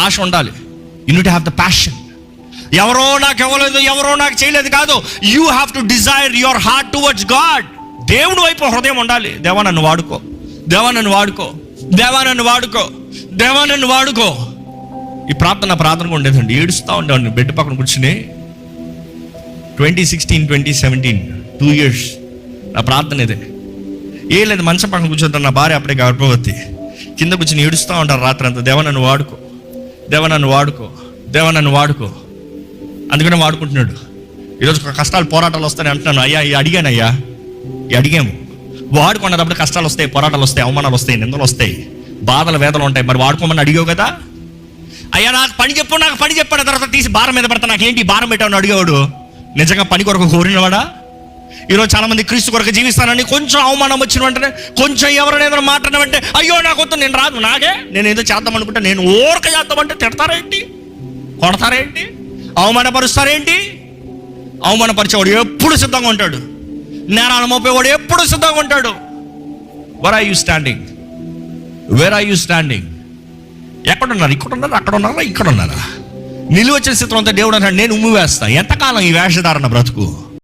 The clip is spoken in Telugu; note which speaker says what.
Speaker 1: ఆశ ఉండాలి. You need to have the passion. ఎవరో నాకు ఇవ్వలేదు, ఎవరో నాకు చేయలేదు కాదు. You have to Dzire your heart towards God. దేవుని వైపు హృదయం ఉండాలి. దేవా నన్ను వాడుకో, దేవా నన్ను వాడుకో, దేవా నన్ను వాడుకో, దేవా నన్ను వాడుకో. ఈ ప్రార్థనగా ఉండేదండి. ఏడుస్తూ ఉండేవాడిని బెడ్ పక్కన కూర్చుని. 2016, 2017 2 years నా ప్రార్థన ఇదే. ఏం లేదు, మంచం పక్కన కూర్చోతాను. నా భార్య అప్పుడే గర్భవతి. కింద కూర్చొని ఏడుస్తూ ఉంటారు రాత్రి అంతా. దేవా నన్ను వాడుకో, దేవా నన్ను వాడుకో, దేవా నన్ను వాడుకో. అందుకనే వాడుకుంటున్నాడు. ఈరోజు కష్టాలు పోరాటాలు వస్తాయని అంటున్నాను. అయ్యా అడిగానయ్యా, అడిగాము. వాడుకున్నప్పుడు కష్టాలు వస్తాయి, పోరాటాలు వస్తాయి, అవమానాలు వస్తాయి, నిందలు వస్తాయి, బాధలు వేదలు ఉంటాయి. మరి వాడుకోమని అడిగావు కదా. అయ్యా నాకు పని చెప్పు, నాకు పని చెప్పిన తర్వాత తీసి భారం మీద పడతా, నాకేంటి భారం పెట్టావు అడిగేవాడు నిజంగా పని కొరకు కోరినవాడా? ఈరోజు చాలా మంది క్రీస్తు కొరకు జీవిస్తానని కొంచెం అవమానం వచ్చిన వెంటనే, కొంచెం ఎవరైనా ఏదైనా మాట్లాడిన వెంటనే అయ్యో నాకు వద్దు, నేను రాదు, నాకే నేను ఏదో చేద్దాం అనుకుంటా, నేను ఓరక చేద్దామంటే తిడతారేంటి, కొడతారేంటి, అవమానపరుస్తారేంటి? అవమానపరిచేవాడు ఎప్పుడు సిద్ధంగా ఉంటాడు. నేరాలు మోపేవాడు ఎప్పుడు సిద్ధంగా ఉంటాడు. Where are you standing? Where are you standing? ఎక్కడున్నారు? ఇక్కడ ఉన్నారా, అక్కడ ఉన్నారా, ఇక్కడ ఉన్నారా? నిలువ వచ్చిన స్థితిలో అంతా దేవుడు అన్నాడు, నేను ఉమ్మి వేస్తా. ఎంతకాలం ఈ వేషధారణ బ్రతుకు?